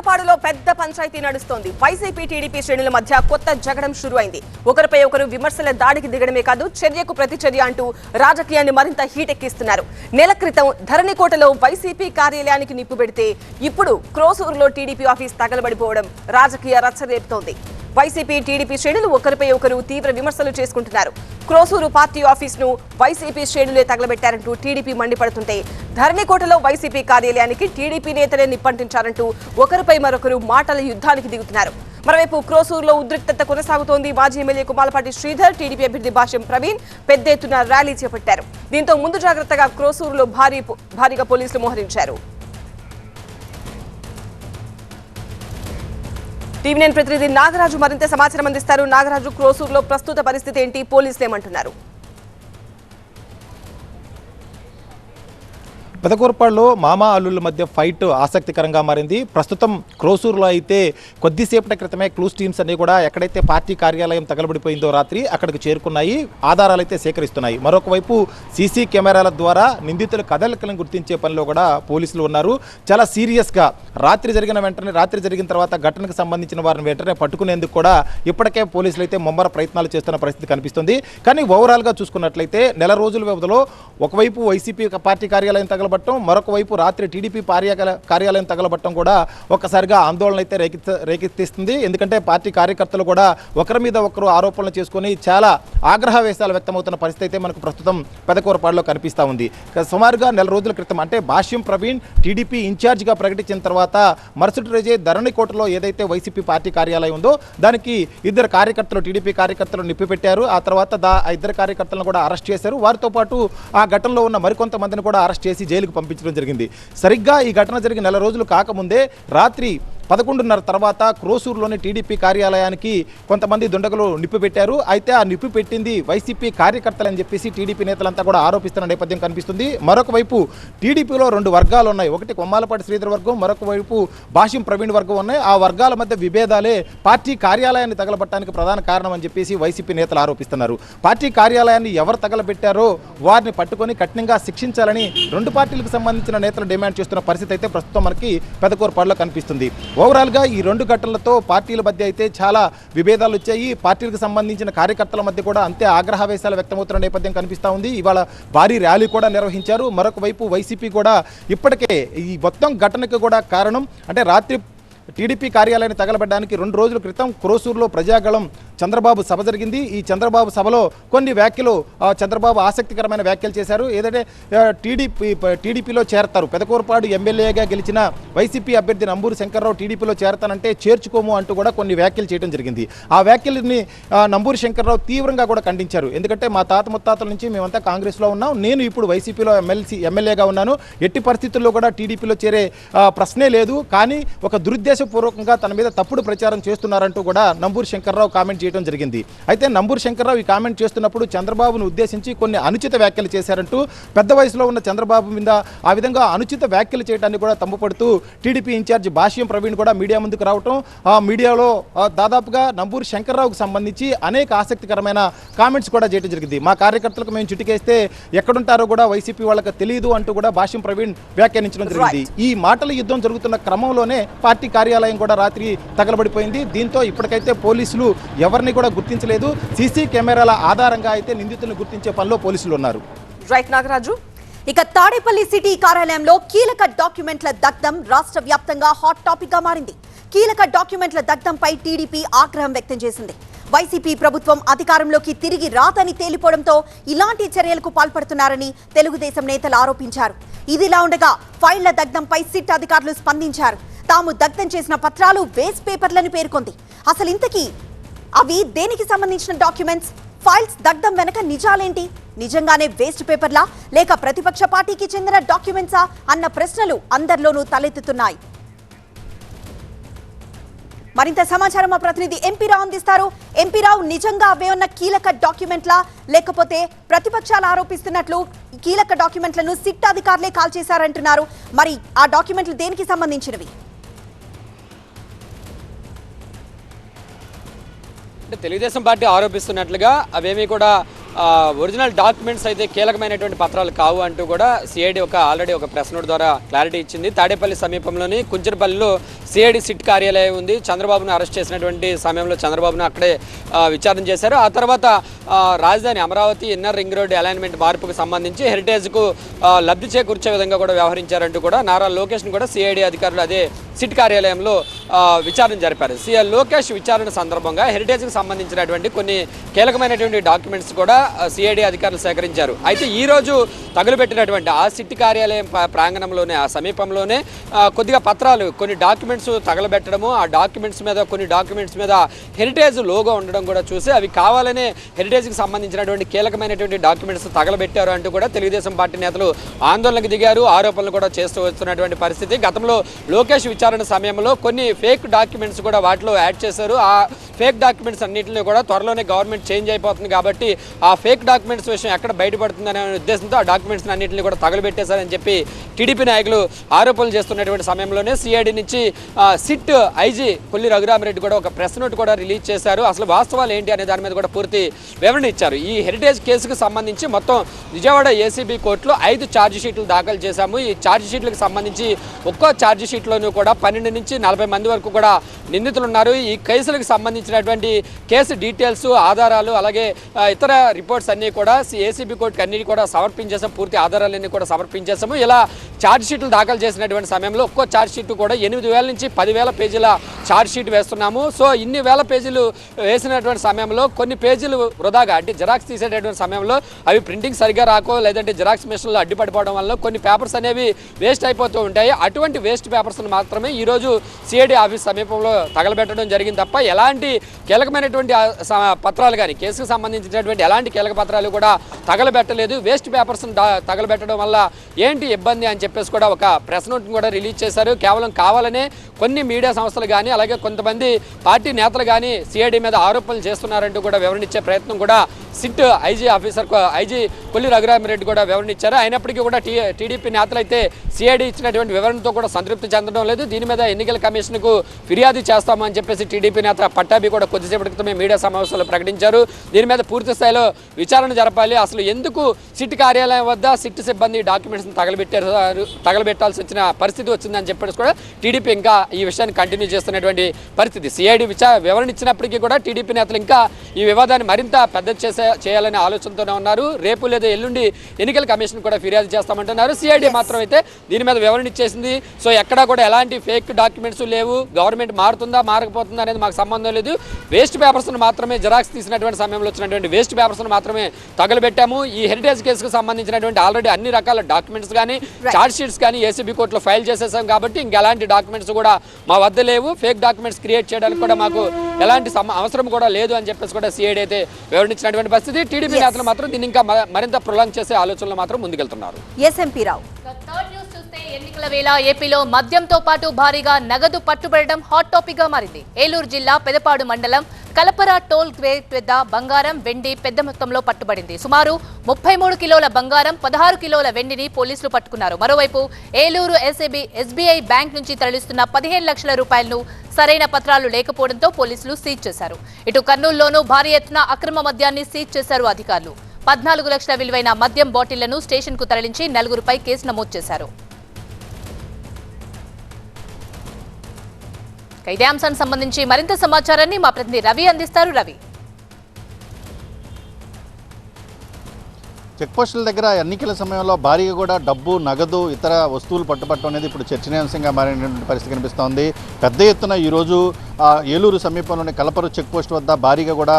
పెదకూరపాడులో పెద్ద పంచాయతీ నడుస్తోంది. YCP TDP శ్రేణుల మధ్య కొత్త జగడం షురువైంది. ఒకరిపై ఒకరు విమర్శల దాడికి దిగడమే కాదు, చర్యకు ప్రతిచర్య అంటూ రాజకీయాన్ని మరింత హీటెక్కిస్తున్నారు. నెల క్రితం ధరణికోటలో వైసీపీ కార్యాలయానికి నిప్పు పెడితే ఇప్పుడు క్రోసూరులో టీడీపీ ఆఫీస్ తగలబడిపోవడం రాజకీయ రచ్చరేపుతోంది. వైసీపీ టీడీపీ శ్రేణులు ఒకరిపై ఒకరు తీవ్ర విమర్శలు చేసుకుంటున్నారు. క్రోసూరు పార్టీ ఆఫీసును వైసీపీ శ్రేణులే తగలబెట్టారంటూ టీడీపీ మండిపడుతుంటే, ధరణికోటలో వైసీపీ కార్యాలయానికి టీడీపీ నేతలే నిప్పంటించారంటూ ఒకరిపై మరొకరు మాటల యుద్ధానికి దిగుతున్నారు. మరోవైపు క్రోసూరులో ఉద్రిక్తత కొనసాగుతోంది. మాజీ ఎమ్మెల్యే కుమాలపాటి శ్రీధర్, టీడీపీ అభ్యర్థి భాష్యం ప్రవీణ్ పెద్ద ఎత్తున ర్యాలీ చేపట్టారు. దీంతో ముందు జాగ్రత్తగా క్రోసూరులో భారీగా పోలీసులు మోహరించారు. టీవీ9 ప్రతినిధి నాగరాజు మరింత సమాచారం అందిస్తారు. నాగరాజు, క్రోసూరులో ప్రస్తుత పరిస్థితి ఏంటి? పోలీసులు ఏమంటున్నారు? పెదకూరపాడులో మామా అల్లుల మధ్య ఫైట్ ఆసక్తికరంగా మారింది. ప్రస్తుతం క్రోసూరులో అయితే కొద్దిసేపటి క్రితమే క్లూస్ టీమ్స్ అన్ని కూడా ఎక్కడైతే పార్టీ కార్యాలయం తగలబడిపోయిందో రాత్రి అక్కడికి చేరుకున్నాయి, ఆధారాలు అయితే సేకరిస్తున్నాయి. మరొక వైపు సీసీ కెమెరాల ద్వారా నిందితుల కదలికలను గుర్తించే పనిలో కూడా పోలీసులు ఉన్నారు. చాలా సీరియస్గా రాత్రి జరిగిన తర్వాత ఘటనకు సంబంధించిన వారిని వెంటనే పట్టుకునేందుకు కూడా ఇప్పటికే పోలీసులు అయితే ముమ్మర ప్రయత్నాలు చేస్తున్న పరిస్థితి కనిపిస్తుంది. కానీ ఓవరాల్గా చూసుకున్నట్లయితే నెల రోజుల వ్యవధిలో ఒకవైపు వైసీపీ పార్టీ కార్యాలయం తగలబట్టడం, మరొక వైపు రాత్రి టీడీపీ కార్యాలయం తగలబట్టడం కూడా ఒక్కసారిగా ఆందోళన అయితే రేకెత్తిస్తుంది. ఎందుకంటే పార్టీ కార్యకర్తలు కూడా ఒకరి మీద ఒకరు ఆరోపణలు చేసుకుని చాలా ఆగ్రహవేశాలు వ్యక్తమవుతున్న పరిస్థితి అయితే మనకు ప్రస్తుతం పెదకూరపాడులో కనిపిస్తూ ఉంది. సుమారుగా నెల రోజుల క్రితం అంటే భాష్యం ప్రవీణ్ టీడీపీ ఇన్ఛార్జిగా ప్రకటించిన తర్వాత మరుసటి రోజే ధరణికోటలో ఏదైతే వైసీపీ పార్టీ కార్యాలయం ఉందో దానికి ఇద్దరు కార్యకర్తలు, టీడీపీ కార్యకర్తలు నిప్పిపెట్టారు. ఆ తర్వాత ఆ ఇద్దరు కార్యకర్తలను కూడా అరెస్ట్ చేశారు. వారితో పాటు ఆ ఘటనలో ఉన్న మరికొంతమందిని కూడా అరెస్ట్ చేసి జైలుకు పంపించడం జరిగింది. సరిగ్గా ఈ ఘటన జరిగిన నెల రోజులు కాకముందే రాత్రి 11:30 తర్వాత క్రోసూరులోని టీడీపీ కార్యాలయానికి కొంతమంది దుండగులు నిప్పు పెట్టారు. అయితే ఆ నిప్పు పెట్టింది వైసీపీ కార్యకర్తలని చెప్పేసి టీడీపీ నేతలంతా కూడా ఆరోపిస్తున్న నేపథ్యం కనిపిస్తుంది. మరొక వైపు టీడీపీలో రెండు వర్గాలు ఉన్నాయి. ఒకటి కొమ్మాలపాటి శ్రీధర్ వర్గం, మరొక వైపు భాష్యం ప్రవీణ్ వర్గం ఉన్నాయి. ఆ వర్గాల మధ్య విభేదాలే పార్టీ కార్యాలయాన్ని తగలబట్టడానికి ప్రధాన కారణం అని చెప్పేసి వైసీపీ నేతలు ఆరోపిస్తున్నారు. పార్టీ కార్యాలయాన్ని ఎవరు తగలబెట్టారో వారిని పట్టుకొని కఠినంగా శిక్షించాలని రెండు పార్టీలకు సంబంధించిన నేతలు డిమాండ్ చేస్తున్న పరిస్థితి అయితే ప్రస్తుతం మనకి పెదకూరపాడులో కనిపిస్తుంది. ఓవరాల్గా ఈ రెండు ఘటనలతో పార్టీల మధ్య అయితే చాలా విభేదాలు వచ్చాయి. పార్టీలకు సంబంధించిన కార్యకర్తల మధ్య కూడా అంతే ఆగ్రహవేశాలు వ్యక్తమవుతున్న నేపథ్యం కనిపిస్తూ ఉంది. ఇవాళ భారీ ర్యాలీ కూడా నిర్వహించారు. మరొక వైపు వైసీపీ కూడా ఇప్పటికే ఈ మొత్తం ఘటనకు కూడా కారణం అంటే రాత్రి టీడీపీ కార్యాలయాన్ని తగలబెట్టడానికి 2 రోజుల క్రితం క్రోసూరులో ప్రజాగళం చంద్రబాబు సభ జరిగింది. ఈ చంద్రబాబు సభలో కొన్ని వ్యాఖ్యలు చంద్రబాబు ఆసక్తికరమైన వ్యాఖ్యలు చేశారు. ఏదంటే టీడీపీలో చేరతారు, పెదకూరపాడు ఎమ్మెల్యేగా గెలిచిన వైసీపీ అభ్యర్థి నంబూరు శంకర్రావు టీడీపీలో చేరతానంటే చేర్చుకోము అంటూ కూడా కొన్ని వ్యాఖ్యలు చేయడం జరిగింది. ఆ వ్యాఖ్యలని నంబూరు శంకర్రావు తీవ్రంగా కూడా ఖండించారు. ఎందుకంటే మా తాత ముత్తాతల నుంచి మేమంతా కాంగ్రెస్లో ఉన్నాం, నేను ఇప్పుడు వైసీపీలో ఎమ్మెల్యేగా ఉన్నాను, ఎట్టి పరిస్థితుల్లో కూడా టీడీపీలో చేరే ప్రశ్నే లేదు, కానీ ఒక దురుద్దేశపూర్వకంగా తన మీద తప్పుడు ప్రచారం చేస్తున్నారంటూ కూడా నంబూరు శంకర్రావు కామెంట్ చేయడం జరిగింది. అయితే నంబూరు శంకర్రావు ఈ కామెంట్ చేస్తున్నప్పుడు చంద్రబాబును ఉద్దేశించి కొన్ని అనుచిత వ్యాఖ్యలు చేశారంటూ, పెద్ద వయసులో ఉన్న చంద్రబాబు మీద ఆ విధంగా అనుచిత వ్యాఖ్యలు చేయడాన్ని కూడా తప్పుపడుతూ టీడీపీ ఇన్ఛార్జి భాష్యం ప్రవీణ్ కూడా మీడియా ముందుకు రావటం, ఆ మీడియాలో దాదాపుగా నంబూరు శంకర్రావుకు సంబంధించి అనేక ఆసక్తికరమైన కామెంట్స్ కూడా చేయడం జరిగింది. మా కార్యకర్తలకు మేము చిటికేస్తే ఎక్కడుంటారో కూడా వైసీపీ వాళ్ళకి తెలియదు అంటూ కూడా భాష్యం ప్రవీణ్ వ్యాఖ్యానించడం జరిగింది. ఈ మాటల యుద్ధం జరుగుతున్న క్రమంలోనే పార్టీ కార్యాలయం కూడా రాత్రి తగలబడిపోయింది. దీంతో ఇప్పటికైతే పోలీసులు ఎవరిని కూడా గుర్తించలేదు. సీసీ కెమెరాల ఆధారంగా అయితే నిందితులను గుర్తించే పనిలో పోలీసులు ఉన్నారు. రైట్ నాగరాజు. ఇక తాడేపల్లి సిటీ కార్యాలయంలో కీలక డాక్యుమెంట్ల దగ్ధం రాష్ట్ర వ్యాప్తంగా హాట్ టాపిక్ గా మారింది. కీలక డాక్యుమెంట్ల దగ్ధంపై టీడీపీ ఆగ్రహం వ్యక్తం చేసింది. వైసీపీ ప్రభుత్వం అధికారంలోకి తిరిగి రాదని తేలిపోవడంతో ఇలాంటి చర్యలకు పాల్పడుతున్నారని తెలుగుదేశం నేతలు ఆరోపించారు. ఇదిలా ఉండగా ఫైళ్ల దగ్ధంపై సిట్ అధికారులు స్పందించారు. తాము దగ్ధం చేసిన పత్రాలు వేస్ట్ పేపర్లని పేర్కొంది. అసలు ఇంతకీ అవి దేనికి సంబంధించిన డాక్యుమెంట్స్? ఫైల్స్ దగ్ధం వెనక నిజాలేంటి? నిజంగానే వేస్ట్ పేపర్లా లేక ప్రతిపక్ష పార్టీకి చెందిన డాక్యుమెంట్సా అన్న ప్రశ్నలు అందరిలోనూ తలెత్తుతున్నాయి. మరింత సమాచారం మా ప్రతినిధి ఎంపీ రావు అందిస్తారు. ఎంపీ రావు, నిజంగా అవేమన్నా కీలక డాక్యుమెంట్లా లేకపోతే ప్రతిపక్షాలు ఆరోపిస్తున్నట్లు కీలక డాక్యుమెంట్లను సిట్ అధికారులే కాల్ చేశారంటున్నారు. మరి ఆ డాక్యుమెంట్లు దేనికి సంబంధించినవి? అంటే తెలుగుదేశం పార్టీ ఆరోపిస్తున్నట్లుగా అవేమీ కూడా ఒరిజినల్ డాక్యుమెంట్స్ అయితే కీలకమైనటువంటి పత్రాలు కావు అంటూ కూడా సిఐడి ఆల్రెడీ ఒక ప్రెస్ నోట్ ద్వారా క్లారిటీ ఇచ్చింది. తాడేపల్లి సమీపంలోని కుంచెరపల్లిలో సిఐడి సిట్ కార్యాలయం ఉంది. చంద్రబాబును అరెస్ట్ చేసినటువంటి సమయంలో చంద్రబాబును అక్కడే విచారణ చేశారు. ఆ తర్వాత రాజధాని Amaravati inner ring road alignment మార్పుకు సంబంధించి హెరిటేజ్కు లబ్ధి చేకూర్చే విధంగా కూడా వ్యవహరించారంటూ కూడా నారా లోకేష్ను కూడా సిఐడి అధికారులు అదే సిట్ కార్యాలయంలో విచారణ జరిపారు. లోకేష్ విచారణ సందర్భంగా హెరిటేజ్కి సంబంధించినటువంటి కొన్ని కీలకమైనటువంటి డాక్యుమెంట్స్ కూడా సిఐడి అధికారులు సేకరించారు. అయితే ఈరోజు తగులుపెట్టినటువంటి ఆ సిట్ కార్యాలయం ప్రాంగణంలోనే ఆ సమీపంలోనే కొద్దిగా పత్రాలు కొన్ని డాక్యుమెంట్స్ తగలబెట్టడము, ఆ కొన్ని డాక్యుమెంట్స్ మీద హెరిటేజ్ లోగో ఉండడం కూడా చూసి అవి కావాలనే హెరిటేజ్కి సంబంధించినటువంటి కీలకమైనటువంటి డాక్యుమెంట్స్ తగలబెట్టారు అంటూ కూడా తెలుగుదేశం పార్టీ నేతలు ఆందోళనకు దిగారు, ఆరోపణలు కూడా చేస్తూ వస్తున్నటువంటి పరిస్థితి. గతంలో లోకేష్ విచారణ సమయంలో కొన్ని ఫేక్ డాక్యుమెంట్స్ కూడా వాటిలో యాడ్ చేశారు. ఆ ఫేక్ డాక్యుమెంట్స్ అన్నింటినీ కూడా త్వరలోనే గవర్నమెంట్ చేంజ్ అయిపోతుంది కాబట్టి ఆ ఫేక్ డాక్యుమెంట్స్ విషయం ఎక్కడ బయటపడుతుందనే ఉద్దేశంతో ఆ డాక్యుమెంట్స్ అన్నింటినీ కూడా తగలబెట్టేశారని చెప్పి టీడీపీ నాయకులు ఆరోపణలు చేస్తున్నటువంటి సమయంలోనే సిఐడి నుంచి సిట్ ఐజీ కొల్లి రఘురామరెడ్డి కూడా ఒక ప్రెస్ నోట్ కూడా రిలీజ్ చేశారు. అసలు వాస్తవాలు ఏంటి అనే దాని మీద కూడా పూర్తి వివరణ ఇచ్చారు. ఈ హెరిటేజ్ కేసుకు సంబంధించి మొత్తం విజయవాడ ఏసీబీ కోర్టులో 5 ఛార్జ్ షీట్లు దాఖలు చేశాము. ఈ ఛార్జ్ షీట్లకు సంబంధించి ఒక్కో ఛార్జ్ షీట్లోనూ కూడా 12 నుంచి 40 మంది వరకు కూడా నిందితులు ఉన్నారు. ఈ కేసులకు సంబంధించినటువంటి కేసు డీటెయిల్స్, ఆధారాలు, అలాగే ఇతర రిపోర్ట్స్ అన్నీ కూడా ఏసీబీ కోర్టుకి అన్ని కూడా సమర్పించేసాం. పూర్తి ఆధారాలన్నీ కూడా సమర్పించేసాము. ఇలా ఛార్జ్ షీట్లు దాఖలు చేసినటువంటి సమయంలో ఒక్కో ఛార్జ్ షీట్ కూడా 8,000 నుంచి 10,000 పేజీల ఛార్జ్ షీట్ వేస్తున్నాము. సో ఇన్ని వేల పేజీలు వేసినటువంటి సమయంలో కొన్ని పేజీలు వృధాగా అంటే జిరాక్స్ తీసేటటువంటి సమయంలో అవి ప్రింటింగ్ సరిగ్గా రాకో లేదంటే జిరాక్స్ మిషన్లో అడ్డుపడిపోవడం వల్ల కొన్ని పేపర్స్ అనేవి వేస్ట్ అయిపోతూ ఉంటాయి. అటువంటి వేస్ట్ పేపర్స్ను మాత్రమే ఈరోజు సిఐడి ఆఫీస్ సమీపంలో తగలబెట్టడం జరిగింది తప్ప ఎలాంటి కీలకమైనటువంటి పత్రాలు కానీ కేసుకు సంబంధించినటువంటి ఎలాంటి కీలక పత్రాలు కూడా తగలబెట్టలేదు. వేస్ట్ పేపర్స్ను తగలబెట్టడం వల్ల ఏంటి ఇబ్బంది అని చెప్పేసి కూడా ఒక ప్రెస్ నోట్ని కూడా రిలీజ్ చేశారు. కేవలం కావాలనే కొన్ని మీడియా సంస్థలు కానీ అలాగే కొంతమంది పార్టీ నేతలు కానీ సిఐడి మీద ఆరోపణలు చేస్తున్నారంటూ కూడా వివరణించే ప్రయత్నం కూడా సిట్ ఐజీ కొల్లి రఘురామరెడ్డి కూడా వివరణించారు. అయినప్పటికీ కూడా టీడీపీ నేతలు అయితే సిఐడి ఇచ్చినటువంటి వివరణతో కూడా సంతృప్తి చెందడం లేదు. దీని మీద ఎన్నికల కమిషన్కు ఫిర్యాదు చేస్తామని చెప్పేసి టీడీపీ నేత పట్టాభి కూడా కొద్దిసేపటి క్రితమే మీడియా సమావేశంలో ప్రకటించారు. దీని మీద పూర్తి స్థాయిలో విచారణ జరపాలి. అసలు ఎందుకు సిట్ కార్యాలయం వద్ద సిట్ సిబ్బంది డాక్యుమెంట్స్ని తగలబెట్టాల్సి వచ్చిన పరిస్థితి వచ్చిందని చెప్పేసి కూడా టీడీపీ ఇంకా ఈ విషయాన్ని కంటిన్యూ చేస్తున్నటువంటి పరిస్థితి. సిఐడి వివరణ ఇచ్చినప్పటికీ కూడా టీడీపీ నేతలు ఇంకా ఈ వివాదాన్ని మరింత పెద్ద చేయాలనే ఆలోచనతోనే ఉన్నారు. రేపు లేదా ఎల్లుండి ఎన్నికల కమిషన్ కూడా ఫిర్యాదు చేస్తామంటున్నారు. సిఐడి మాత్రం అయితే దీని మీద వివరణ ఇచ్చేసింది. సో ఎక్కడా కూడా ఎలాంటి ఫేక్ డాక్యుమెంట్స్ లేవు. గవర్నమెంట్ మారుతుందా మారకపోతుందా అనేది మాకు సంబంధం లేదు. వేస్ట్ పేపర్స్ను మాత్రమే జిరాక్స్ తీసినటువంటి సమయంలో వచ్చినటువంటి వేస్ట్ పేపర్స్ను మాత్రమే తగలబెట్టాము. ఈ హెరిటేజ్ కేసుకు సంబంధించినటువంటి ఆల్రెడీ అన్ని రకాల డాక్యుమెంట్స్ కానీ ఛార్జ్ షీట్స్ కానీ ఏసీబీ కోర్టులో ఫైల్ చేసేసాం కాబట్టి ఇంకెలాంటి డాక్యుమెంట్స్ కూడా మా వద్ద లేవు. ఫేక్ డాక్యుమెంట్స్ క్రియేట్ చేయడానికి కూడా మాకు ఎలాంటి అవసరం కూడా లేదు అని చెప్పేసి కూడా సిఐడి అయితే వివరించినటువంటి పరిస్థితి. టీడీపీ నేతలు మాత్రం దీన్ని ఇంకా మరింత ప్రొలాంగ్ చేసే ఆలోచనలు మాత్రం ముందుకెళ్తున్నారు. ఎన్నికల వేళ ఏపీలో మద్యంతో పాటు భారీగా నగదు పట్టుబడడం హాట్ టాపిక్ గా మారింది. ఏలూరు జిల్లా పెదపాడు మండలం కలపర టోల్ గేట్ వద్ద బంగారం, వెండి పెద్ద మొత్తంలో పట్టుబడింది. సుమారు 33 కిలోల బంగారం, 16 కిలోల వెండిని పోలీసులు పట్టుకున్నారు. మరోవైపు ఏలూరు ఎస్బీఐ బ్యాంక్ నుంచి తరలిస్తున్న 15 లక్షల రూపాయలను సరైన పత్రాలు లేకపోవడంతో పోలీసులు సీజ్ చేశారు. ఇటు కర్నూలులోనూ భారీ ఎత్తున అక్రమ మద్యాన్ని సీజ్ చేశారు అధికారులు. 14 లక్షల విలువైన మద్యం బాటిళ్లను స్టేషన్ కు తరలించి 4గురిపై కేసు నమోదు చేశారు. ఇదే అంశానికి సంబంధించి మరింత సమాచారాన్ని మా ప్రతినిధి రవి అందిస్తారు. రవి, చెక్పోస్టుల దగ్గర ఎన్నికల సమయంలో భారీగా కూడా డబ్బు, నగదు, ఇతర వస్తువులు పట్టుబట్టడం అనేది ఇప్పుడు చర్చనీయాంశంగా మారినటువంటి పరిస్థితి కనిపిస్తోంది. పెద్ద ఎత్తున ఈరోజు ఏలూరు సమీపంలోని కలపరు చెక్పోస్ట్ వద్ద భారీగా కూడా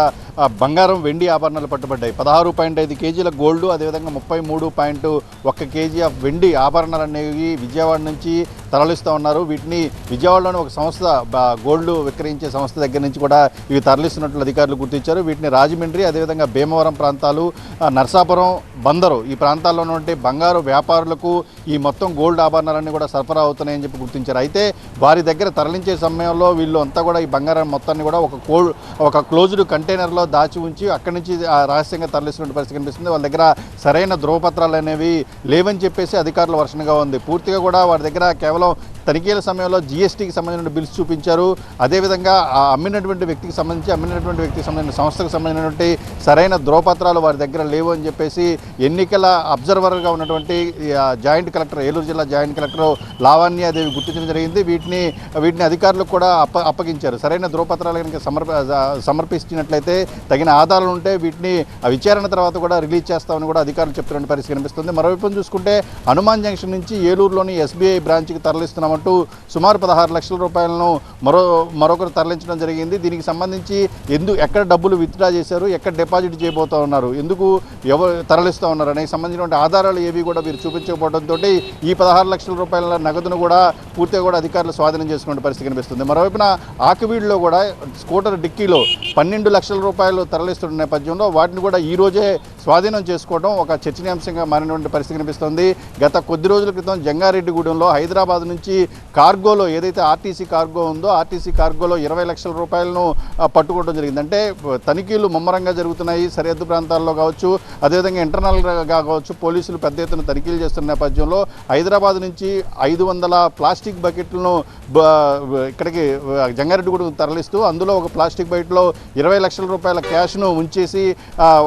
బంగారం, వెండి ఆభరణాలు పట్టుబడ్డాయి. 16.5 కేజీల గోల్డ్, అదేవిధంగా 33.1 కేజీ ఆఫ్ వెండి ఆభరణాలు అనేవి విజయవాడ నుంచి తరలిస్తూ ఉన్నారు. వీటిని విజయవాడలోని ఒక సంస్థ గోల్డ్ విక్రయించే సంస్థ దగ్గర నుంచి కూడా ఇవి తరలిస్తున్నట్లు అధికారులు గుర్తించారు. వీటిని రాజమండ్రి, అదేవిధంగా భీమవరం ప్రాంతాలు, నర్సాపురం, బందరు ఈ ప్రాంతాల్లో ఉన్నటువంటి బంగారు వ్యాపారులకు ఈ మొత్తం గోల్డ్ ఆభరణాలన్నీ కూడా సరఫరా అవుతున్నాయని చెప్పి గుర్తించారు. అయితే వారి దగ్గర తరలించే సమయంలో వీళ్ళు అంతా కూడా ఈ బంగారం మొత్తాన్ని కూడా ఒక క్లోజ్డ్ కంటైనర్లో దాచి ఉంచి అక్కడి నుంచి రహస్యంగా తరలిస్తున్న పరిస్థితి కనిపిస్తుంది. వాళ్ళ దగ్గర సరైన ధ్రువపత్రాలు అనేవి లేవని చెప్పేసి అధికారుల వర్షనగా ఉంది. పూర్తిగా కూడా వారి దగ్గర కేవలం తనిఖీల సమయంలో జీఎస్టీకి సంబంధించిన బిల్స్ చూపించారు. అదేవిధంగా అమ్మినటువంటి వ్యక్తికి సంబంధించిన సంస్థకు సంబంధించినటువంటి సరైన ధ్రువపత్రాలు వారి దగ్గర లేవు అని చెప్పేసి ఎన్నికల అబ్జర్వర్గా ఉన్నటువంటి జాయింట్ కలెక్టర్, ఏలూరు జిల్లా జాయింట్ కలెక్టర్ లావణ్యాదేవి గుర్తించడం జరిగింది. వీటిని అధికారులకు కూడా అప్పగించారు. సరైన ధ్రువపత్రాలు కనుక సమర్పించినట్లయితే తగిన ఆధారాలు ఉంటే వీటిని విచారణ తర్వాత కూడా రిలీజ్ చేస్తామని కూడా అధికారులు చెప్తున్న పరిస్థితి కనిపిస్తుంది. మరోవైపు చూసుకుంటే హనుమాన్ జంక్షన్ నుంచి ఏలూరులోని ఎస్బీఐ బ్రాంచ్కి తరలిస్తున్నామంటూ సుమారు 16 లక్షల రూపాయలను మరొకరు తరలించడం జరిగింది. దీనికి సంబంధించి ఎక్కడ డబ్బులు విత్డ్రా చేశారు, ఎక్కడ డిపాజిట్ చేయబోతూ ఉన్నారు, ఎందుకు ఎవరు తరలిస్తూ ఉన్నారు అనే సంబంధించిన ఆధారాలు ఏవి కూడా వీరు చూపించకపోవడంతో ఈ 16 లక్షల రూపాయల నగదును కూడా పూర్తిగా కూడా అధికారులు స్వాధీనం చేసుకునే పరిస్థితి కనిపిస్తుంది. మరోవైపున ఆకివీడులో కూడా స్కూటర్ డిక్కీలో 12 లక్షల రూపాయలు తరలిస్తున్న నేపథ్యంలో వాటిని కూడా ఈ రోజే స్వాధీనం చేసుకోవడం ఒక చర్చనీయాంశంగా మారినటువంటి పరిస్థితి కనిపిస్తుంది. గత కొద్ది రోజుల క్రితం జంగారెడ్డిగూడెంలో హైదరాబాద్ నుంచి కార్గోలో ఏదైతే ఆర్టీసీ కార్గో ఉందో ఆర్టీసీ కార్గోలో 20 లక్షల రూపాయలను పట్టుకోవడం జరిగింది. అంటే తనిఖీలు ముమ్మరంగా జరుగుతున్నాయి. సరిహద్దు ప్రాంతాల్లో కావచ్చు, అదేవిధంగా ఇంటర్నల్గా కావచ్చు, పోలీసులు పెద్ద ఎత్తున తనిఖీలు చేస్తున్న నేపథ్యంలో హైదరాబాద్ నుంచి 500 ప్లాస్టిక్ బకెట్లను ఇక్కడికి జంగారెడ్డిగూడెం తరలిస్తూ అందులో ఒక ప్లాస్టిక్ బకెట్లో 20 లక్షల రూపాయల క్యాష్ను ఉంచేసి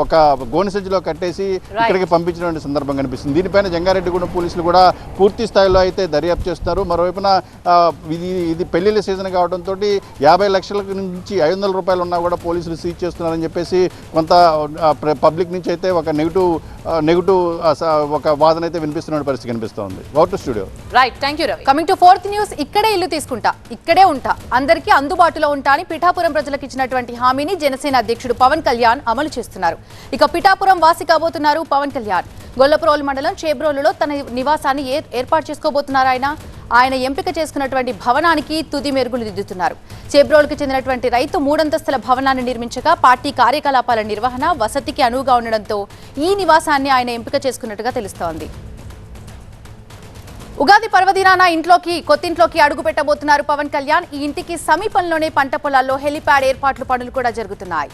ఒక గోనె సంచిలో కట్టేసి ఇక్కడికి పంపించినటువంటి సందర్భం కనిపిస్తుంది. దీనిపైన జంగారెడ్డిగూడెం పోలీసులు కూడా పూర్తి స్థాయిలో అయితే దర్యాప్తు చేస్తున్నారు. మరోవైపున ఇది పెళ్లిళ్ళ సీజన్ కావడంతో 50 లక్షల నుంచి 500 రూపాయలు ఉన్నా కూడా పోలీసులు సీజ్ చేస్తున్నారని చెప్పేసి కొంత పబ్లిక్ నుంచి అయితే ఒక నెగిటివ్ ఒక వాదన అయితే వినిపిస్తున్న పరిస్థితి కనిపిస్తోంది. Out studio. Right, thank you Ravi. Coming to fourth news. ఇక్కడే ఇల్లు తీసుకుంటా, ఇక్కడే ఉంటా, అందరికీ అందుబాటులో ఉంటా అని పిఠాపురం ప్రజలకు ఇచ్చినటువంటి హామీని జనసేన అధ్యక్షుడు పవన్ కళ్యాణ్ అమలు చేస్తున్నారు. ఇక పిఠాపురం వాసి కాబోతున్నారు పవన్ కళ్యాణ్. గొల్లప్రోలు మండలం చేబ్రోలులో తన నివాసాన్ని ఏర్పాటు చేసుకోబోతున్నారు. ఆయన ఎంపిక చేసుకున్నటువంటి భవనానికి తుది మెరుగులు దిద్దుతున్నారు. చేబ్రోలుకు చెందినటువంటి రైతు 3 అంతస్తుల భవనాన్ని నిర్మించగా పార్టీ కార్యకలాపాల నిర్వహణ వసతికి అనువుగా ఉండడంతో ఈ నివాసాన్ని ఆయన ఎంపిక చేసుకున్నట్టుగా తెలుస్తోంది. ఉగాది పర్వదినాన కొత్తింట్లోకి అడుగు పెట్టబోతున్నారు పవన్ కళ్యాణ్. ఈ ఇంటికి సమీపంలోనే పంట పొలాల్లో హెలిప్యాడ్ పనులు కూడా జరుగుతున్నాయి.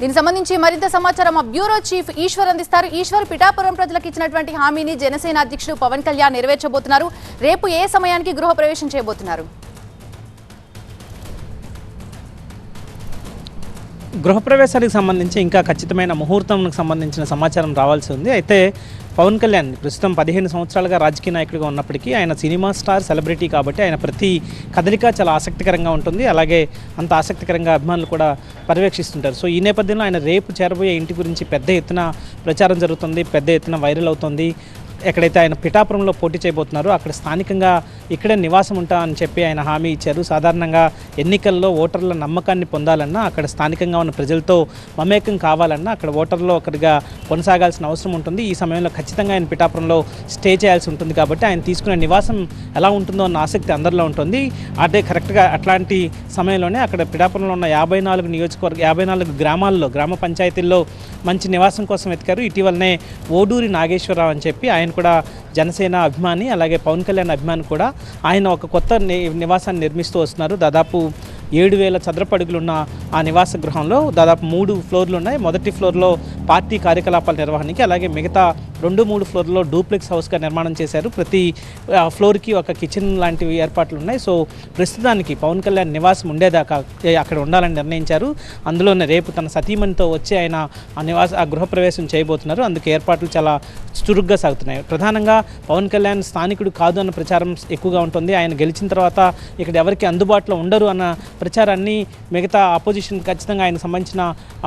దీనికి సంబంధించి మరింత సమాచారం మా బ్యూరో చీఫ్ ఈశ్వర్ అందిస్తారు. ఈశ్వర్, పిఠాపురం ప్రజలకు ఇచ్చినటువంటి హామీని జనసేన అధ్యక్షుడు పవన్ కళ్యాణ్ నెరవేర్చబోతున్నారు. రేపు ఏ సమయానికి గృహ ప్రవేశం చేయబోతున్నారు? గృహప్రవేశానికి సంబంధించి ఇంకా ఖచ్చితమైన ముహూర్తంకు సంబంధించిన సమాచారం రావాల్సి ఉంది. అయితే పవన్ కళ్యాణ్ ప్రస్తుతం 15 సంవత్సరాలుగా రాజకీయ నాయకుడిగా ఉన్నప్పటికీ ఆయన సినిమా స్టార్, సెలబ్రిటీ కాబట్టి ఆయన ప్రతి కదలిక చాలా ఆసక్తికరంగా ఉంటుంది. అలాగే అంత ఆసక్తికరంగా అభిమానులు కూడా పర్యవేక్షిస్తుంటారు. సో ఈ నేపథ్యంలో ఆయన రేపు చేరబోయే ఇంటి గురించి పెద్ద ఎత్తున ప్రచారం జరుగుతుంది, పెద్ద ఎత్తున వైరల్ అవుతుంది. ఎక్కడైతే ఆయన పిఠాపురంలో పోటీ చేయబోతున్నారో అక్కడ స్థానికంగా ఇక్కడే నివాసం ఉంటా అని చెప్పి ఆయన హామీ ఇచ్చారు. సాధారణంగా ఎన్నికల్లో ఓటర్ల నమ్మకాన్ని పొందాలన్నా, అక్కడ స్థానికంగా ఉన్న ప్రజలతో మమేకం కావాలన్నా అక్కడ ఓటర్లో ఒకరిగా కొనసాగాల్సిన అవసరం ఉంటుంది. ఈ సమయంలో ఖచ్చితంగా ఆయన పిఠాపురంలో స్టే చేయాల్సి ఉంటుంది. కాబట్టి ఆయన తీసుకునే నివాసం ఎలా ఉంటుందో అన్న ఆసక్తి అందరిలో ఉంటుంది. అదే కరెక్ట్గా అట్లాంటి సమయంలోనే అక్కడ పిఠాపురంలో ఉన్న 54 గ్రామాల్లో, గ్రామ పంచాయతీల్లో మంచి నివాసం కోసం వెతికారు. ఇటీవలనే ఓడూరి నాగేశ్వరరావు అని చెప్పి ఆయన కూడా జనసేన అభిమాని, అలాగే పవన్ కళ్యాణ్ అభిమాని కూడా. ఆయన ఒక కొత్త నివాసాన్ని నిర్మిస్తూ వస్తున్నారు. దాదాపు 7,000 చదరపు అడుగులున్న ఆ నివాస గృహంలో దాదాపు 3 ఫ్లోర్లు ఉన్నాయి. మొదటి ఫ్లోర్లో పార్టీ కార్యకలాపాల నిర్వహణకి, అలాగే మిగతా 2-3 ఫ్లోర్లో డూప్లెక్స్ హౌస్గా నిర్మాణం చేశారు. ప్రతి ఫ్లోర్కి ఒక కిచెన్ లాంటివి ఏర్పాట్లు ఉన్నాయి. సో ప్రస్తుతానికి పవన్ కళ్యాణ్ నివాసం ఉండేదాకా అక్కడ ఉండాలని నిర్ణయించారు. అందులోనే రేపు తన సతీమణితో వచ్చి ఆయన ఆ గృహప్రవేశం చేయబోతున్నారు. అందుకు ఏర్పాట్లు చాలా చురుగ్గా సాగుతున్నాయి. ప్రధానంగా పవన్ కళ్యాణ్ స్థానికుడు కాదు అన్న ప్రచారం ఎక్కువగా ఉంటుంది. ఆయన గెలిచిన తర్వాత ఇక్కడ ఎవరికి అందుబాటులో ఉండరు అన్న ప్రచారాన్ని మిగతా అపోజిషన్ ఖచ్చితంగా ఆయన సంబంధించిన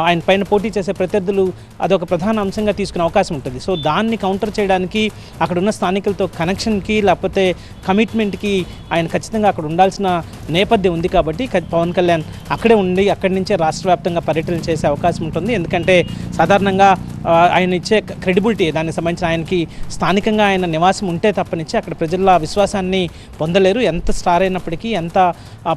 ఆయన పైన పోటీ చేసే ప్రత్యర్థులు అదొక ప్రధాన అంశంగా తీసుకునే అవకాశం ఉంటుంది. సో దాన్ని కౌంటర్ చేయడానికి అక్కడ ఉన్న స్థానికులతో కనెక్షన్కి లేకపోతే కమిట్మెంట్కి ఆయన ఖచ్చితంగా అక్కడ ఉండాల్సిన నేపథ్యం ఉంది. కాబట్టి పవన్ కళ్యాణ్ అక్కడే ఉండి అక్కడి నుంచే రాష్ట్ర వ్యాప్తంగా పర్యటన చేసే అవకాశం ఉంటుంది. ఎందుకంటే సాధారణంగా ఆయన ఇచ్చే క్రెడిబిలిటీ, దానికి సంబంధించిన ఆయనకి స్థానికంగా ఆయన నివాసం ఉంటే తప్పనిచ్చి అక్కడ ప్రజల విశ్వాసాన్ని పొందలేరు. ఎంత స్టార్ అయినప్పటికీ, ఎంత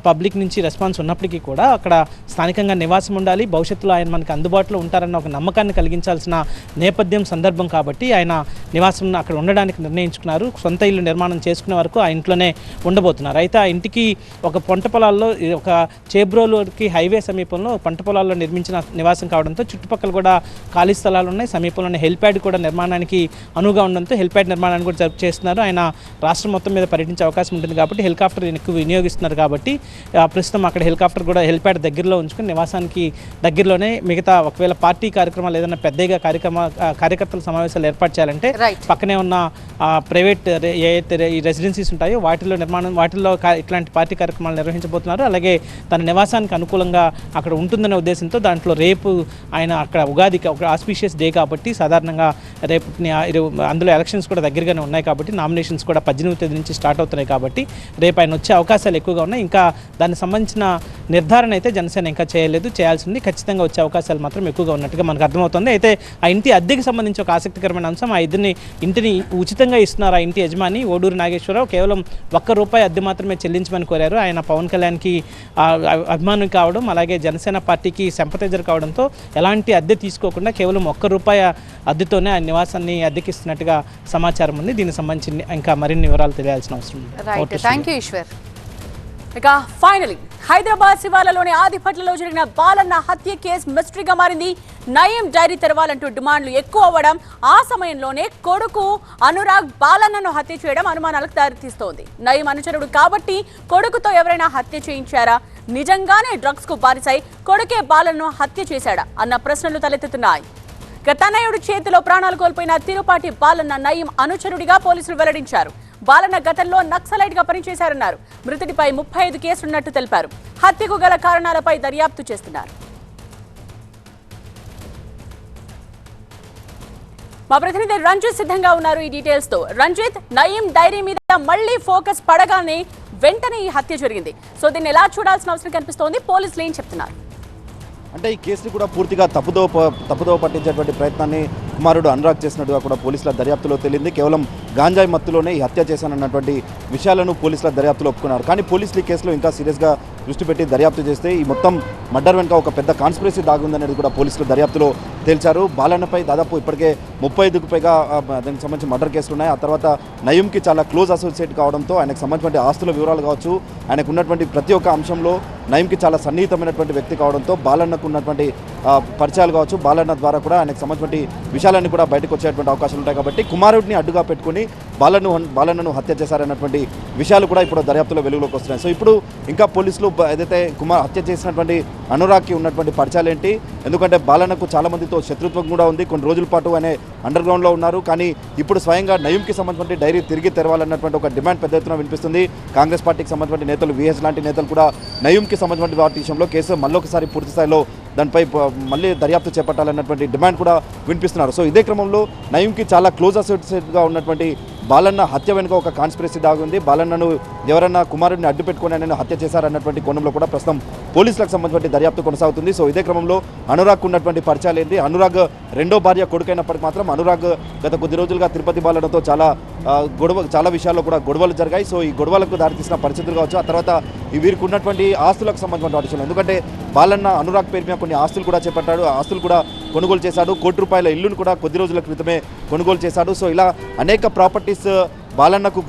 పబ్లిక్ నుంచి రెస్పాన్స్ ఉన్నప్పటికీ కూడా అక్కడ స్థానికంగా నివాసం ఉండాలి. భవిష్యత్తులో ఆయన మనకు అందుబాటులో ఉంటారన్న ఒక నమ్మకాన్ని కలిగించాల్సిన నేపథ్యం, సందర్భం కాబట్టి ఆయన నివాసం అక్కడ ఉండడానికి నిర్ణయించుకున్నారు. సొంత ఇల్లు నిర్మాణం చేసుకునే వరకు ఆ ఇంట్లోనే ఉండబోతున్నారు. అయితే ఆ ఇంటికి ఒక పంట పొలాల్లో, ఒక చేబ్రోలుకి హైవే సమీపంలో పంట పొలాల్లో నిర్మించిన నివాసం కావడంతో చుట్టుపక్కల కూడా ఖాళీ స్థలాలు ఉన్నాయి. సమీపంలోనే హెల్ప్యాడ్ కూడా నిర్మాణానికి అనువుగా ఉండడంతో హెల్ప్యాడ్ నిర్మాణాన్ని కూడా చేస్తున్నారు. ఆయన రాష్ట్రం మొత్తం మీద పర్యటించే అవకాశం ఉంటుంది కాబట్టి హెలికాప్టర్ ఎక్కువ వినియోగిస్తున్నారు కాబట్టి ప్రస్తుతం అక్కడ హెలికాప్టర్ కూడా హెల్ప్యాడ్ దగ్గరలో ఉంచుకుని నివాసానికి దగ్గరలోనే మిగతా ఒకవేళ పార్టీ కార్యక్రమాలు ఏదైనా పెద్దగా కార్యకర్తల సమావేశాలు ఏర్పాటు చేయాలంటే పక్కనే ఉన్న ప్రైవేట్ ఏదైతే ఈ రెసిడెన్సీస్ ఉంటాయో వాటిల్లో ఇట్లాంటి పార్టీ కార్యక్రమాలు నిర్వహించబోతున్నారు. అలాగే తన నివాసానికి అనుకూలంగా అక్కడ ఉంటుందనే ఉద్దేశంతో దాంట్లో రేపు ఆయన అక్కడ ఉగాదికి ఒక ఆస్పీషియస్ డే కాబట్టి సాధారణంగా రేపు అందులో ఎలక్షన్స్ కూడా దగ్గరగానే ఉన్నాయి కాబట్టి నామినేషన్స్ కూడా 18వ తేదీ నుంచి స్టార్ట్ అవుతున్నాయి కాబట్టి రేపు ఆయన వచ్చే అవకాశాలు ఎక్కువగా ఉన్నాయి. ఇంకా దానికి సంబంధించిన నిర్ధారణ అయితే జనసేన ఇంకా చేయాల్సింది. ఖచ్చితంగా వచ్చే అవకాశాలు మాత్రం ఎక్కువగా ఉన్నట్టుగా మనకు అర్థమవుతుంది. అయితే ఆ ఇంటి అద్దెకి సంబంధించి ఒక ఆసక్తికరమైన అంశం, ఆ ఇంటిని ఉచితంగా ఇస్తున్నారు. ఆ ఇంటి యజమాని ఓడూరు నాగేశ్వరరావు కేవలం ₹1 అద్దె మాత్రమే చెల్లించమని కోరారు. ఆయన పవన్ కళ్యాణ్కి అభిమానం కావడం అలాగే జనసేన పార్టీకి సింపథైజర్ కావడంతో ఎలాంటి అద్దె తీసుకోకుండా కేవలం ₹1 అద్దెతోనే ఆ నివాసాన్ని అద్దెకిస్తున్నట్టుగా సమాచారం ఉంది. దీనికి సంబంధించి ఇంకా మరిన్ని వివరాలు తెలియాల్సిన అవసరం ఉంది. Thank you Eshwar. ఇక ఫైనలీ హైదరాబాద్ శివార్లలోని ఆదిపట్లలో జరిగిన బాలన్న హత్య కేసు మిస్టరీగా మారింది. నయీం డైరీ తెరవాలంటూ డిమాండ్లు ఎక్కువ అవ్వడం, ఆ సమయంలోనే కొడుకు అనురాగ్ బాలన్నను హత్య చేయడం అనుమానాలకు దారితీస్తోంది. నయీం అనుచరుడు కాబట్టి కొడుకుతో ఎవరైనా హత్య చేయించారా, నిజంగానే డ్రగ్స్ కు బారిసై కొడుకే బాలన్నను హత్య చేశాడా అన్న ప్రశ్నలు తలెత్తుతున్నాయి. తనయుడు చేతిలో ప్రాణాలు కోల్పోయిన తిరుపాటి బాలన్న నయీం అనుచరుడిగా పోలీసులు వెల్లడించారు. బాలన్న గతంలో నక్సలైట్ గా పనిచేశారన్నారు. మృతుడిపై 35 కేసులున్నట్టు తెలిపారు. హత్యకు గల కారణాలపై దర్యాప్తు చేస్తున్నారు. మా ప్రతినిధి రంజిత్ సిద్ధంగా ఉన్నారు ఈ డీటెయిల్స్ తో. రంజిత్, నయీం డైరీ మీద మళ్లీ ఫోకస్ పడగానే వెంటనే ఈ హత్య జరిగింది. సో దీన్ని ఎలా చూడాల్సిన అవసరం కనిపిస్తోంది? పోలీసులు ఏం చెప్తున్నారు? అంటే ఈ కేసుని కూడా పూర్తిగా తప్పుదోవ పట్టించేటువంటి ప్రయత్నాన్ని కుమారుడు అనురాగ్ చేసినట్టుగా కూడా పోలీసుల దర్యాప్తులో తేలింది. కేవలం గాంజాయి మత్తులోనే ఈ హత్య చేశానన్నటువంటి విషయాలను పోలీసుల దర్యాప్తులో ఒప్పుకున్నారు. కానీ పోలీసులు ఈ కేసులో ఇంకా సీరియస్గా దృష్టి పెట్టి దర్యాప్తు చేస్తే ఈ మొత్తం మర్డర్ వెనుక ఒక పెద్ద కాన్స్పిరసీ దాగుందనేది కూడా పోలీసులు దర్యాప్తులో తేల్చారు. బాలన్నపై దాదాపు ఇప్పటికే 35కు పైగా దానికి సంబంధించి మర్డర్ కేసులు ఉన్నాయి. ఆ తర్వాత నయీంకి చాలా క్లోజ్ అసోసియేట్ కావడంతో ఆయనకు సంబంధించిన ఆస్తుల వివరాలు కావచ్చు, ఆయనకు ఉన్నటువంటి ప్రతి ఒక్క అంశంలో నయీంకి చాలా సన్నిహితమైనటువంటి వ్యక్తి కావడంతో బాలన్నకు ఉన్నటువంటి పరిచయాలు కావచ్చు, బాలన్న ద్వారా కూడా ఆయనకు సంబంధించిన విషయాలన్నీ కూడా బయటకు వచ్చేటువంటి అవకాశాలు ఉంటాయి. కాబట్టి కుమారుడిని అడ్డుగా పెట్టుకుని బాలన్నను హత్య చేశారన్నటువంటి విషయాలు కూడా ఇప్పుడు దర్యాప్తులో వెలుగులోకి వస్తున్నాయి. సో ఇప్పుడు ఇంకా పోలీసులు ఏదైతే హత్య చేసినటువంటి అనురాగ్కి ఉన్నటువంటి పరిచయాలు ఏంటి, ఎందుకంటే బాలన్నకు చాలా మందితో శత్రుత్వం కూడా ఉంది. కొన్ని రోజుల పాటు ఆయన అండర్ గ్రౌండ్లో ఉన్నారు. కానీ ఇప్పుడు స్వయంగా నయీంకి సంబంధించిన డైరీ తిరిగి తెరవాలన్నటువంటి ఒక డిమాండ్ పెద్ద ఎత్తున వినిపిస్తుంది. కాంగ్రెస్ పార్టీకి సంబంధించిన నేతలు, విఎస్ లాంటి నేతలు కూడా నయీంకి సంబంధించిన వాటి విషయంలో కేసు మళ్ళొకసారి పూర్తి స్థాయిలో దానిపై మళ్ళీ దర్యాప్తు చేపట్టాలన్నటువంటి డిమాండ్ కూడా వినిపిస్తున్నారు. సో ఇదే క్రమంలో నయీంకి చాలా క్లోజ్ అసోసియేట్గా ఉన్నటువంటి బాలన్న హత్య వెనుక ఒక కాన్స్పిరసీ దాగుంది. బాలన్నను ఎవరన్నా కుమారుడిని అడ్డు పెట్టుకుని ఆయన హత్య చేశారన్నటువంటి కోణంలో కూడా ప్రస్తుతం పోలీసులకు సంబంధించిన దర్యాప్తు కొనసాగుతుంది. సో ఇదే క్రమంలో అనురాగ్ ఉన్నటువంటి పరిచయాలు ఏంటి, అనురాగ్ రెండో భార్య కొడుకైనప్పటికీ మాత్రం అనురాగ్ గత కొద్ది రోజులుగా తిరుపతి బాలన్నతో చాలా విషయాల్లో కూడా గొడవలు జరిగాయి. సో ఈ గొడవలకు దారితీసిన పరిస్థితులు కావచ్చు, ఆ తర్వాత వీరికి ఉన్నటువంటి ఆస్తులకు సంబంధించిన విషయాలు, ఎందుకంటే బాలన్న అనురాగ్ పేరు మీద కొన్ని ఆస్తులు కూడా చేపట్టాడు, ఆస్తులు కూడా కొనుగోలు చేశాడు. ₹1 ఇల్లును కూడా కొద్ది రోజుల క్రితమే కొనుగోలు చేశాడు. సో ఇలా అనేక ప్రాపర్టీస్ బాలన్నకు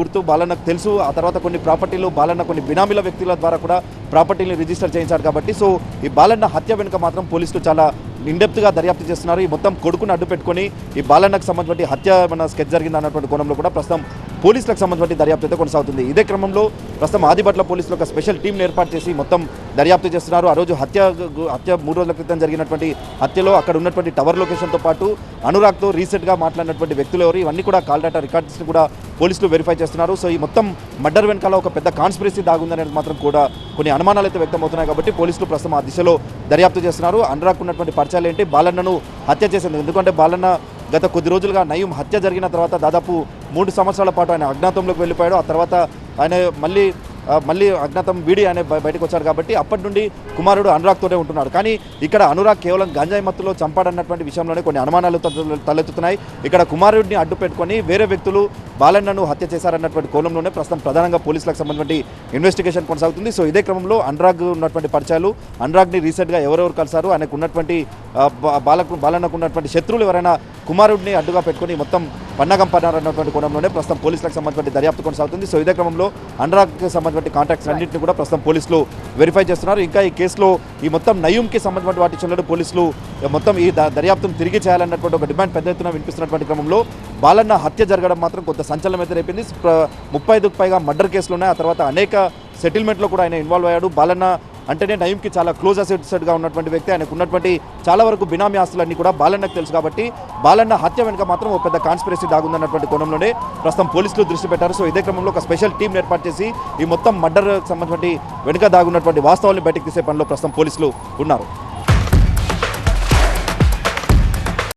తెలుసు. ఆ తర్వాత కొన్ని ప్రాపర్టీలు బాలన్న కొన్ని బినామీల వ్యక్తుల ద్వారా కూడా ప్రాపర్టీని రిజిస్టర్ చేయించాడు. కాబట్టి సో ఈ బాలన్న హత్య వెనుక మాత్రం పోలీసులు చాలా ఇన్డెప్త్గా దర్యాప్తు చేస్తున్నారు. ఈ మొత్తం కొడుకును అడ్డు పెట్టుకొని ఈ బాలన్నకు సంబంధించిన హత్య స్కెచ్ జరిగింది అన్నటువంటి కోణంలో కూడా ప్రస్తుతం పోలీసులకు సంబంధించిన దర్యాప్తు అయితే కొనసాగుతుంది. ఇదే క్రమంలో ప్రస్తుతం ఆదిపట్ల పోలీసులు ఒక స్పెషల్ టీంని ఏర్పాటు చేసి మొత్తం దర్యాప్తు చేస్తున్నారు. ఆ రోజు హత్య 3 రోజుల క్రితం జరిగినటువంటి హత్యలో అక్కడ ఉన్నటువంటి టవర్ లొకేషన్తో పాటు అనురాగ్తో రీసెంట్గా మాట్లాడినటువంటి వ్యక్తులు ఎవరు, ఇవన్నీ కూడా కాల్ డేటా రికార్డ్స్ని కూడా పోలీసులు వెరిఫై చేస్తున్నారు. సో ఈ మొత్తం మర్డర్ వెనకాల ఒక పెద్ద కాన్స్పిరసీ దాగుందనేది మాత్రం కూడా కొన్ని అనుమానాలు అయితే వ్యక్తమవుతున్నాయి. కాబట్టి పోలీసులు ప్రస్తుతం ఆ దిశలో దర్యాప్తు చేస్తున్నారు. అనురాగ్ ఉన్నటువంటి పరిచయాలు ఏంటి, బాలన్నను హత్య చేసేందుకు, ఎందుకంటే బాలన్న గత కొద్ది రోజులుగా నయీం హత్య జరిగిన తర్వాత దాదాపు 3 సంవత్సరాల పాటు ఆయన అజ్ఞాతంలోకి వెళ్ళిపోయాడు. ఆ తర్వాత ఆయన మళ్ళీ అజ్ఞాతం వీడి ఆయన బయటకు వచ్చాడు. కాబట్టి అప్పటి నుండి కుమారుడు అనురాగ్తోనే ఉంటున్నాడు. కానీ ఇక్కడ అనురాగ్ కేవలం గంజాయి మత్తులో చంపాడన్నటువంటి విషయంలోనే కొన్ని అనుమానాలు తలెత్తుతున్నాయి. ఇక్కడ కుమారుడిని అడ్డు పెట్టుకొని వేరే వ్యక్తులు బాలన్నను హత్య చేశారన్నటువంటి కోణంలోనే ప్రస్తుతం ప్రధానంగా పోలీసులకు సంబంధించి ఇన్వెస్టిగేషన్ కొనసాగుతుంది. సో ఇదే క్రమంలో అనురాగ్ ఉన్నటువంటి పరిచయాలు, అనురాగ్ని రీసెంట్గా ఎవరెవరు కలిసారు, ఆయనకు ఉన్నటువంటి బాలన్నకు ఉన్నటువంటి శత్రువులు ఎవరైనా కుమారుడిని అడ్డుగా పెట్టుకొని మొత్తం పన్నాగం పన్నారన్నటువంటి కోణంలోనే ప్రస్తుతం పోలీసులకు సంబంధించిన దర్యాప్తు కొనసాగుతుంది. సో ఇదే క్రమంలో అనురాగ్కి సంబంధించిన కాంటాక్ట్స్ అన్నింటినీ కూడా ప్రస్తుతం పోలీసులు వెరిఫై చేస్తున్నారు. ఇంకా ఈ కేసులో ఈ మొత్తం నయూమ్కి సంబంధించిన వాటి చెల్లెడు పోలీసులు మొత్తం ఈ దర్యాప్తును తిరిగి చేయాలన్నటువంటి ఒక డిమాండ్ పెద్ద ఎత్తున వినిపిస్తున్నటువంటి క్రమంలో బాలన్న హత్య జరగడం మాత్రం కొంత సంచలనం అయితే రేపింది. 35కు పైగా మర్డర్ కేసులు ఉన్నాయి. ఆ తర్వాత అనేక సెటిల్మెంట్లో కూడా ఆయన ఇన్వాల్వ్ అయ్యాడు. బాలన్న అంటేనే నయీంకి చాలా క్లోజ్ అసోసియేట్గా ఉన్నటువంటి వ్యక్తి. ఆయనకు ఉన్నటువంటి చాలా వరకు బినామీ ఆస్తులన్నీ కూడా బాలన్నకు తెలుసు కాబట్టి బాలన్న హత్య వెనుక మాత్రం ఒక పెద్ద కాన్స్పిరసీ దాగుందన్నటువంటి కోణంలోనే ప్రస్తుతం పోలీసులు దృష్టి పెట్టారు. సో ఇదే క్రమంలో ఒక స్పెషల్ టీం ఏర్పాటు చేసి ఈ మొత్తం మర్డర్ సంబంధించిన వెనుక దాగున్నటువంటి వాస్తవాలను బయటకు తీసే పనిలో ప్రస్తుతం పోలీసులు ఉన్నారు.